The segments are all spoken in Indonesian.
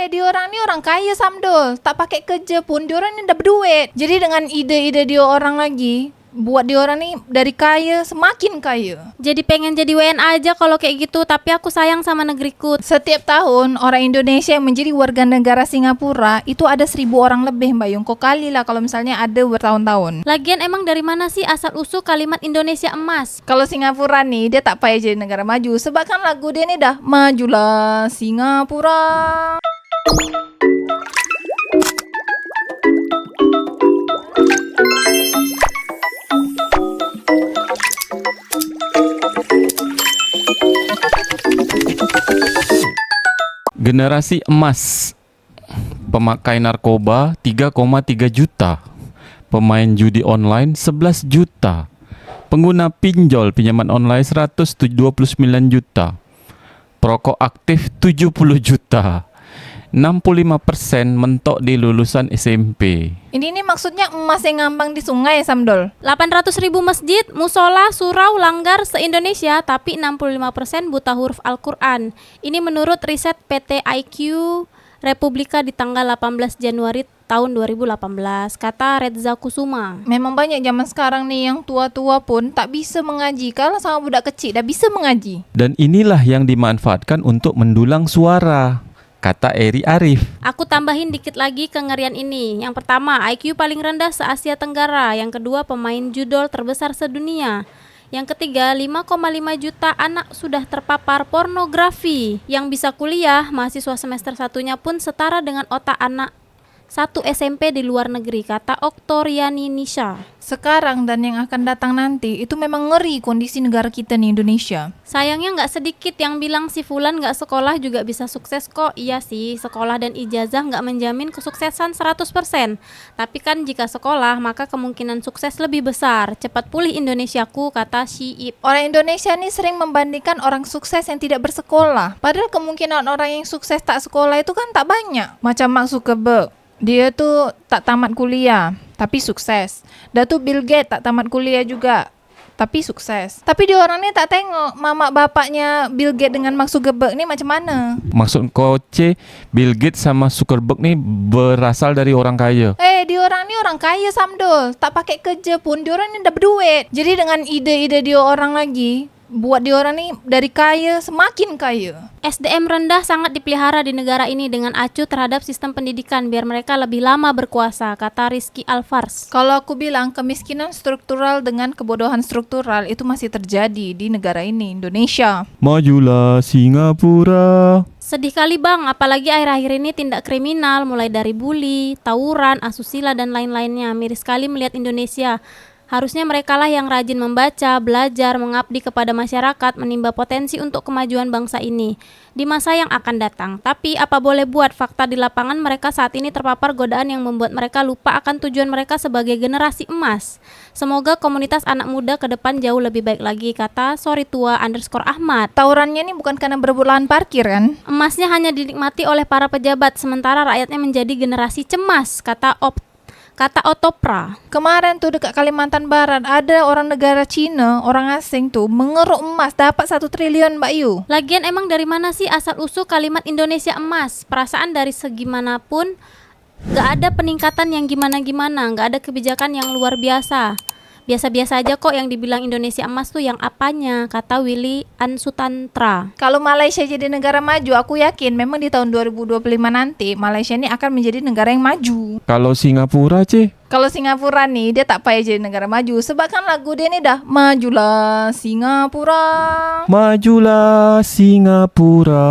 diorang ni orang kaya Samdol. Tak pakai kerja pun diorang ni dah berduit. Jadi dengan ide-ide dia orang lagi, buat diorang ni dari kaya semakin kaya. Jadi pengen jadi WNA aja kalau kayak gitu, tapi aku sayang sama negeriku. Setiap tahun orang Indonesia yang menjadi warga negara Singapura itu ada 1,000 orang lebih Mbak Yung. Kok kali lah kalau misalnya ada bertahun-tahun. Lagian emang dari mana sih asal usul kalimat Indonesia emas? Kalau Singapura nih dia tak payah jadi negara maju. Sebab kan lagu dia ni dah Majulah Singapura. Generasi emas. Pemakai narkoba 3,3 juta. Pemain judi online 11 juta. Pengguna pinjol pinjaman online 129 juta. Perokok aktif 70 juta. 65% mentok di lulusan SMP. Ini maksudnya emas yang ngambang di sungai Samdol. 800.000 masjid, musola, surau, langgar se-Indonesia, tapi 65% buta huruf Al-Quran. Ini menurut riset PT IQ Republika di tanggal 18 Januari tahun 2018, kata Reza Kusuma. Memang banyak zaman sekarang nih yang tua-tua pun tak bisa mengaji. Kalau sama budak kecil dah bisa mengaji. Dan inilah yang dimanfaatkan untuk mendulang suara, kata Eri Arif. Aku tambahin dikit lagi kengerian ini. Yang pertama, IQ paling rendah se-Asia Tenggara. Yang kedua, pemain judol terbesar sedunia. Yang ketiga, 5,5 juta anak sudah terpapar pornografi. Yang bisa kuliah, mahasiswa semester satunya pun setara dengan otak anak satu SMP di luar negeri, kata Oktoriani Nisha. Sekarang dan yang akan datang nanti itu memang ngeri kondisi negara kita nih Indonesia. Sayangnya nggak sedikit yang bilang si Fulan nggak sekolah juga bisa sukses kok. Iya sih, sekolah dan ijazah nggak menjamin kesuksesan 100%. Tapi kan jika sekolah maka kemungkinan sukses lebih besar. Cepat pulih Indonesiaku, kata Syiib. Orang Indonesia nih sering membandingkan orang sukses yang tidak bersekolah. Padahal kemungkinan orang yang sukses tak sekolah itu kan tak banyak. Macam Mark Zuckerberg. Dia tuh tak tamat kuliah, tapi sukses. Dah tuh Bill Gates tak tamat kuliah juga, tapi sukses. Tapi dia orang ni tak tengok mamak bapaknya Bill Gates dengan Mark Zuckerberg ni macam mana. Maksud kau Bill Gates sama Zuckerberg ni berasal dari orang kaya? Dia orang ni orang kaya Samdol. Tak pakai kerja pun dia orang ni dah berduit. Jadi dengan ide-ide dia orang lagi, buat dia orang ni dari kaya semakin kaya. SDM rendah sangat dipelihara di negara ini dengan acuh terhadap sistem pendidikan biar mereka lebih lama berkuasa, kata Rizky Alfars. Kalau aku bilang kemiskinan struktural dengan kebodohan struktural itu masih terjadi di negara ini, Indonesia. Majulah Singapura. Sedih kali bang, apalagi akhir-akhir ini tindak kriminal mulai dari bully, tawuran, asusila dan lain-lainnya. Miris sekali melihat Indonesia. Harusnya merekalah yang rajin membaca, belajar, mengabdi kepada masyarakat, menimba potensi untuk kemajuan bangsa ini di masa yang akan datang. Tapi apa boleh buat, fakta di lapangan mereka saat ini terpapar godaan yang membuat mereka lupa akan tujuan mereka sebagai generasi emas. Semoga komunitas anak muda ke depan jauh lebih baik lagi, kata Soritua_Ahmad. Tawurannya ini bukan karena berebut lahan parkir kan? Emasnya hanya dinikmati oleh para pejabat, sementara rakyatnya menjadi generasi cemas, kata Otopra. Kemarin tuh dekat Kalimantan Barat ada orang negara Cina, orang asing tuh mengeruk emas dapat 1 triliun Mbak Yu. Lagian emang dari mana sih asal usul kalimat Indonesia emas? Perasaan dari segimanapun gak ada peningkatan yang gimana-gimana, gak ada kebijakan yang luar biasa. Biasa-biasa aja kok yang dibilang Indonesia emas tuh yang apanya, kata Willy Ansutantra. Kalau Malaysia jadi negara maju, aku yakin memang di tahun 2025 nanti Malaysia ini akan menjadi negara yang maju. Kalau Singapura Kalau Singapura nih dia tak payah jadi negara maju. Sebab kan lagu dia ni dah Majulah Singapura. Majulah Singapura.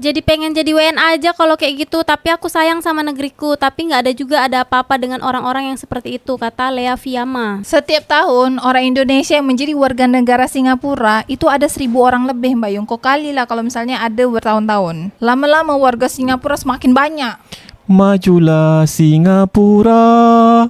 Jadi pengen jadi WNA aja kalau kayak gitu, tapi aku sayang sama negeriku. Tapi gak ada juga ada apa-apa dengan orang-orang yang seperti itu, kata Lea Fiyama. Setiap tahun orang Indonesia yang menjadi warga negara Singapura itu ada 1,000 orang lebih Mbak Yung. Kok kali lah kalau misalnya ada bertahun-tahun. Lama-lama warga Singapura semakin banyak. Majulah Singapura.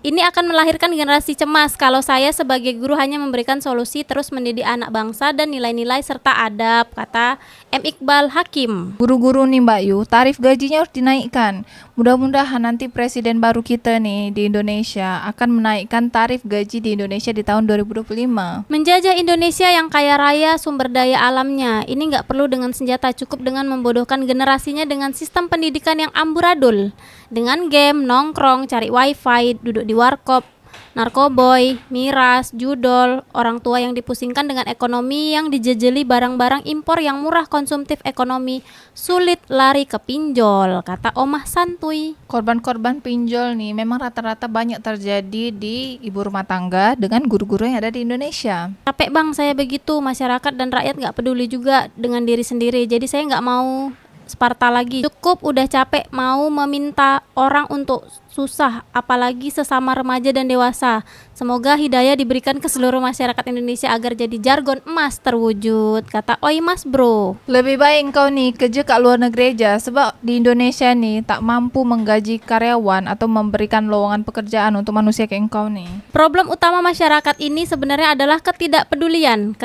Ini akan melahirkan generasi cemas kalau saya sebagai guru hanya memberikan solusi terus mendidik anak bangsa dan nilai-nilai serta adab, kata M. Iqbal Hakim. Guru-guru nih Mbak Yu, tarif gajinya harus dinaikkan. Mudah-mudahan nanti presiden baru kita nih di Indonesia akan menaikkan tarif gaji di Indonesia di tahun 2025. Menjajah Indonesia yang kaya raya sumber daya alamnya, ini nggak perlu dengan senjata, cukup dengan membodohkan generasinya dengan sistem pendidikan yang amburadul. Dengan game, nongkrong, cari wifi, duduk di warkop, narkoboy, miras, judol, orang tua yang dipusingkan dengan ekonomi yang dijejeli barang-barang impor yang murah, konsumtif ekonomi, sulit lari ke pinjol, kata Omah Santuy. Korban-korban pinjol nih memang rata-rata banyak terjadi di ibu rumah tangga dengan guru-guru yang ada di Indonesia. Capek bang saya begitu, masyarakat dan rakyat nggak peduli juga dengan diri sendiri, jadi saya nggak mau Sparta lagi. Cukup udah capek mau meminta orang untuk susah, apalagi sesama remaja dan dewasa. Semoga hidayah diberikan ke seluruh masyarakat Indonesia agar jadi jargon emas terwujud, kata Oi Mas Bro. Lebih baik engkau nih kerja kat luar negeri aja, sebab di Indonesia nih tak mampu menggaji karyawan atau memberikan lowongan pekerjaan untuk manusia kayak engkau nih. Problem utama masyarakat ini sebenarnya adalah ketidakpedulian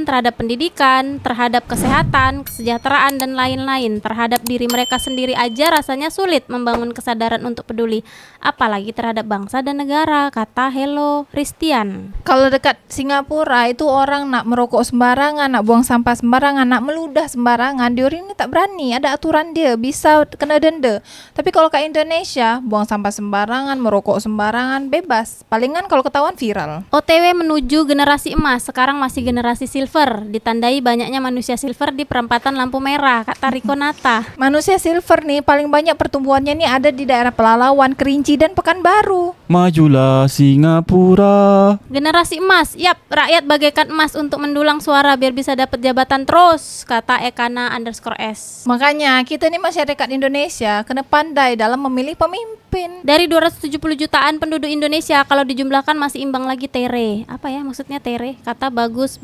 terhadap pendidikan, terhadap kesehatan, kesejahteraan dan lain-lain. Terhadap diri mereka sendiri aja rasanya sulit membangun kesadaran untuk peduli, apalagi terhadap bangsa dan negara, kata Hello Christian. Kalau dekat Singapura itu orang nak merokok sembarangan, nak buang sampah sembarangan, nak meludah sembarangan, diorang ini tak berani, ada aturan dia, bisa kena denda. Tapi kalau kat Indonesia, buang sampah sembarangan, merokok sembarangan, bebas. Palingan kalau ketahuan viral. OTW menuju generasi emas, sekarang masih generasi silver, ditandai banyaknya manusia silver di perempatan lampu merah, kata Riko Nata. Manusia silver nih paling banyak pertumbuhannya nih ada di daerah Pelalawan, Kerinci dan Pekanbaru. Majulah Singapura. Generasi emas, yap, rakyat bagaikan emas untuk mendulang suara biar bisa dapat jabatan terus, kata Ekana_S. Makanya kita nih masyarakat Indonesia kena pandai dalam memilih pemimpin. Dari 270 jutaan penduduk Indonesia, kalau dijumlahkan masih imbang lagi Tere. Apa ya maksudnya Tere? Kata Bagus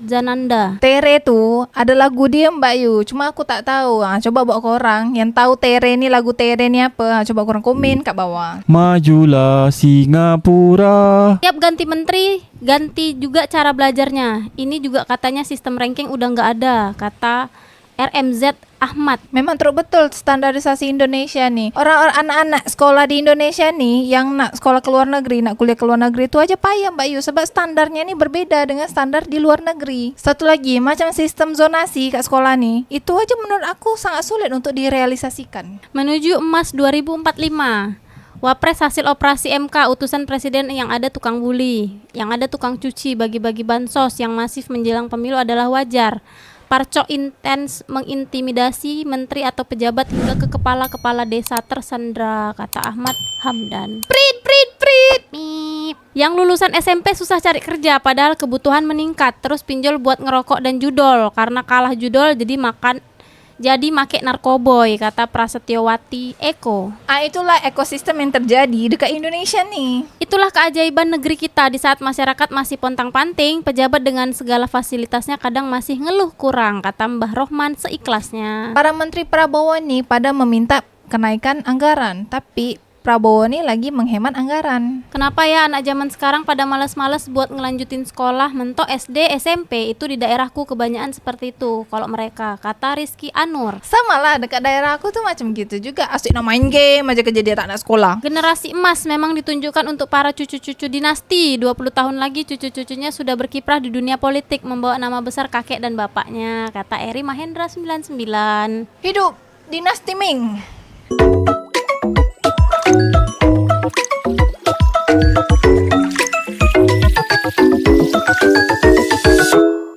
Zananda. Tere tuh ada lagu dia Mbak Yu, cuma aku tak tahu. Coba bawa ke orang yang tahu Tere nih, lagu Tere nih apa. Coba korang komen kat bawah. Majulah Singapura. Tiap ganti menteri, ganti juga cara belajarnya. Ini juga katanya sistem ranking udah nggak ada, kata RMZ Ahmad. Memang terus betul standarisasi Indonesia nih. Orang-orang anak-anak sekolah di Indonesia nih yang nak sekolah ke luar negeri, nak kuliah ke luar negeri itu aja payah Mbak Yu, sebab standarnya ini berbeda dengan standar di luar negeri. Satu lagi, macam sistem zonasi kat sekolah nih, itu aja menurut aku sangat sulit untuk direalisasikan. Menuju emas 2045. Wapres hasil operasi MK, utusan presiden yang ada tukang bully, yang ada tukang cuci, bagi-bagi bansos yang masif menjelang pemilu adalah wajar. Parco intens mengintimidasi menteri atau pejabat hingga ke kepala-kepala desa tersandra, kata Ahmad Hamdan. Prit. Mip. Yang lulusan SMP susah cari kerja padahal kebutuhan meningkat, terus pinjol buat ngerokok dan judol. Karena kalah judol jadi make narkoboy, kata Prasetyowati Eko. Itulah ekosistem yang terjadi dekat Indonesia nih. Itulah keajaiban negeri kita, di saat masyarakat masih pontang-panting, pejabat dengan segala fasilitasnya kadang masih ngeluh kurang, kata Mbah Rohman seikhlasnya. Para menteri Prabowo nih pada meminta kenaikan anggaran, tapi Prabowo nih lagi menghemat anggaran. Kenapa ya anak zaman sekarang pada malas-malas buat ngelanjutin sekolah, mentok SD, SMP, itu di daerahku kebanyakan seperti itu kalau mereka, kata Rizky Anur. Sama lah, dekat daerah aku tuh macam gitu juga, asik nak main game aja kerja dia tak nak sekolah. Generasi emas memang ditunjukkan untuk para cucu-cucu dinasti. 20 tahun lagi cucu-cucunya sudah berkiprah di dunia politik, membawa nama besar kakek dan bapaknya, kata Eri Mahendra 99. Hidup dinasti Ming.